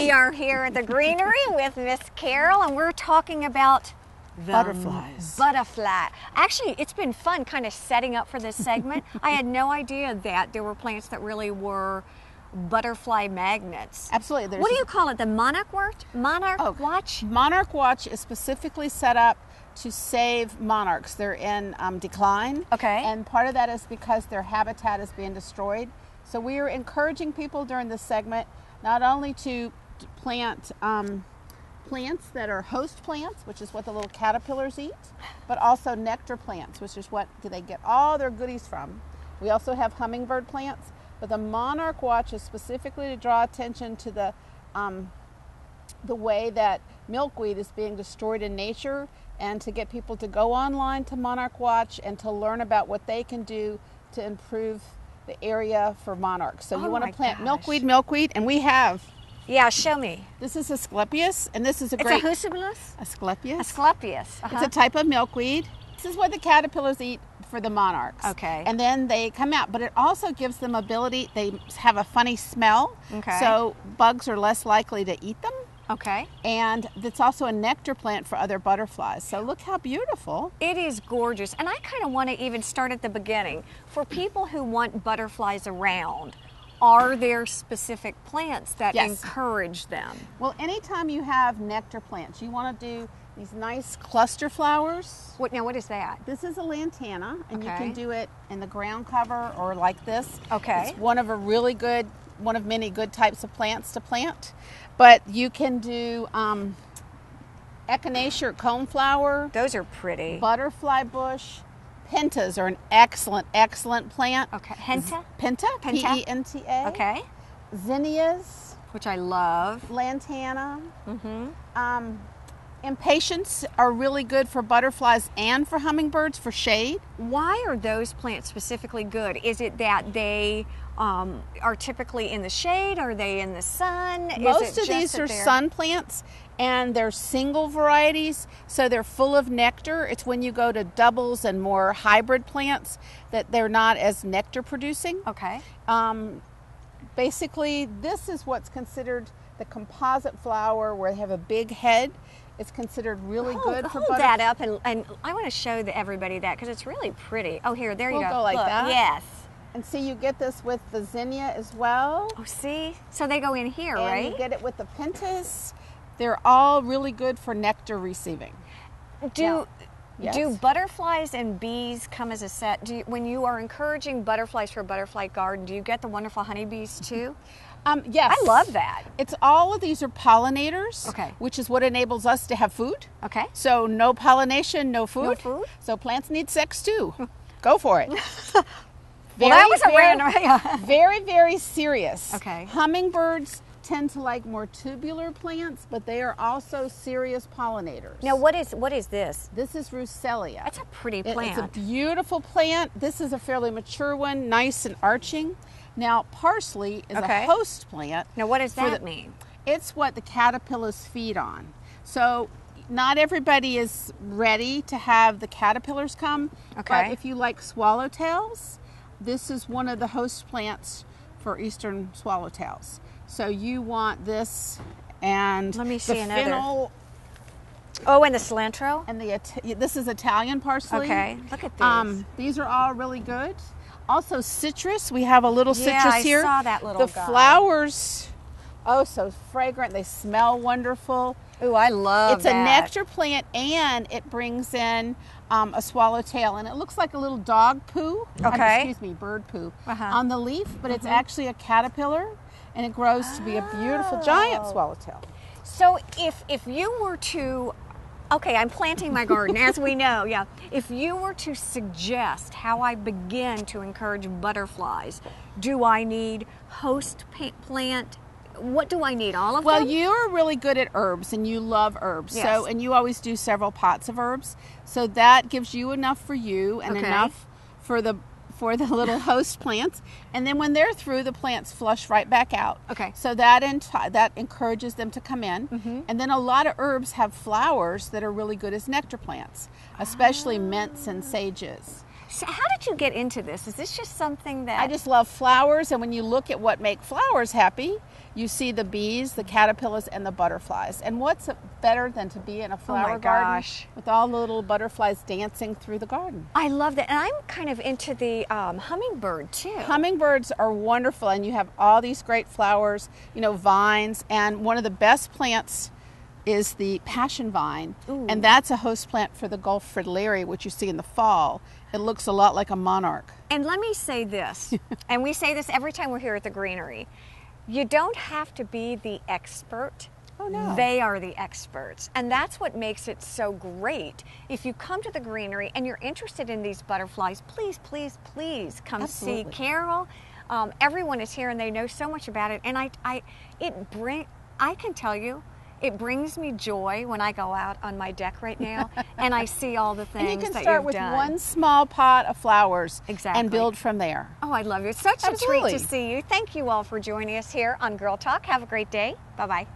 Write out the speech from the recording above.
We are here at the Greenery with Miss Carol, and we're talking about butterflies. Butterfly. Actually, it's been fun kind of setting up for this segment. I had no idea that there were plants that really were butterfly magnets. Absolutely. What do you call it? The monarch watch? Monarch watch? Monarch watch is specifically set up to save monarchs. They're in decline. Okay. And part of that is because their habitat is being destroyed. So we are encouraging people during this segment not only to plant plants that are host plants, which is what the little caterpillars eat, but also nectar plants, which is what they get all their goodies from. We also have hummingbird plants, but the monarch watch is specifically to draw attention to the way that milkweed is being destroyed in nature, and to get people to go online to Monarch Watch and to learn about what they can do to improve the area for monarchs. So you want to plant milkweed, and we have. Yeah, show me. This is Asclepius, and this is a great... It's a Husibulus? Asclepius. Asclepius. It's a type of milkweed. This is what the caterpillars eat for the monarchs. Okay. And then they come out, but it also gives them ability, they have a funny smell. Okay. So bugs are less likely to eat them. Okay. And it's also a nectar plant for other butterflies. So look how beautiful. It is gorgeous. And I kind of want to even start at the beginning. For people who want butterflies around, are there specific plants that encourage them? Well, anytime you have nectar plants, you want to do these nice cluster flowers. What is that? This is a lantana, and you can do it in the ground cover or like this. Okay. It's one of many good types of plants to plant. But you can do echinacea or coneflower. Those are pretty. Butterfly bush. Pentas are an excellent plant. Okay. Penta? Penta. P-E-N-T-A. Okay. Zinnias. Which I love. Lantana. Impatiens are really good for butterflies and for hummingbirds for shade. Why are those plants specifically good? Is it that they are typically in the shade? Are they in the sun? Most of these are sun plants, and they're single varieties, so they're full of nectar. It's when you go to doubles and more hybrid plants that they're not as nectar producing. Okay. Basically, this is what's considered the composite flower, where they have a big head. It's considered really good for butterflies. Hold that up, and I want to show everybody that because it's really pretty. Oh, here, there you go. We'll go like that. Yes. And see, you get this with the zinnia as well. Oh, see? So they go in here, right? And you get it with the pentas. They're all really good for nectar receiving. Do butterflies and bees come as a set? When you are encouraging butterflies for a butterfly garden, do you get the wonderful honeybees too? Yes. I love that. It's all of these are pollinators, which is what enables us to have food. Okay. So no pollination, no food. No food? So plants need sex too. Go for it. Well, that was a random. Very, very serious. Okay. Hummingbirds tend to like more tubular plants, but they are also serious pollinators. Now, what is this? This is Russella. That's a pretty plant. It's a beautiful plant. This is a fairly mature one, nice and arching. Now, parsley is a host plant. Now, what does that mean? It's what the caterpillars feed on. So not everybody is ready to have the caterpillars come. Okay. But if you like swallowtails, this is one of the host plants for eastern swallowtails. So you want this, and let me see the another. fennel. Oh, and the cilantro. And this is Italian parsley. Okay, look at these. These are all really good. Also citrus. We have a little citrus here. Yeah, I saw that little guy. The flowers, oh, so fragrant. They smell wonderful. Ooh, I love that. It's a nectar plant, and it brings in a swallowtail, and it looks like a little dog poo. Excuse me, bird poo on the leaf, but it's actually a caterpillar, and it grows to be a beautiful giant swallowtail. So if you were to, I'm planting my garden, as we know, If you were to suggest how I begin to encourage butterflies, do I need host plant? What do I need? All of them? Well, you're really good at herbs, and you love herbs. Yes. So, and you always do several pots of herbs. So that gives you enough for you, and enough for the little host plants. And then when they're through, the plants flush right back out. Okay. So that encourages them to come in. And then a lot of herbs have flowers that are really good as nectar plants, especially mints and sages. So how did you get into this? Is this just something that... I just love flowers, and when you look at what make flowers happy, you see the bees, the caterpillars, and the butterflies. And what's better than to be in a flower garden with all the little butterflies dancing through the garden? I love that. And I'm kind of into the hummingbird too. Hummingbirds are wonderful, and you have all these great flowers, you know, vines, and one of the best plants is the passion vine. Ooh. And that's a host plant for the Gulf fritillary, which you see in the fall. It looks a lot like a monarch. And let me say this, and we say this every time we're here at the Greenery. You don't have to be the expert. Oh, no. They are the experts. And that's what makes it so great. If you come to the Greenery and you're interested in these butterflies, please, please, please come see Carol. Everyone is here and they know so much about it. And I can tell you, it brings me joy when I go out on my deck right now and I see all the things that you've done. And you can start with one small pot of flowers and build from there. Oh, I love you. It's such a treat to see you. Thank you all for joining us here on Girl Talk. Have a great day. Bye-bye.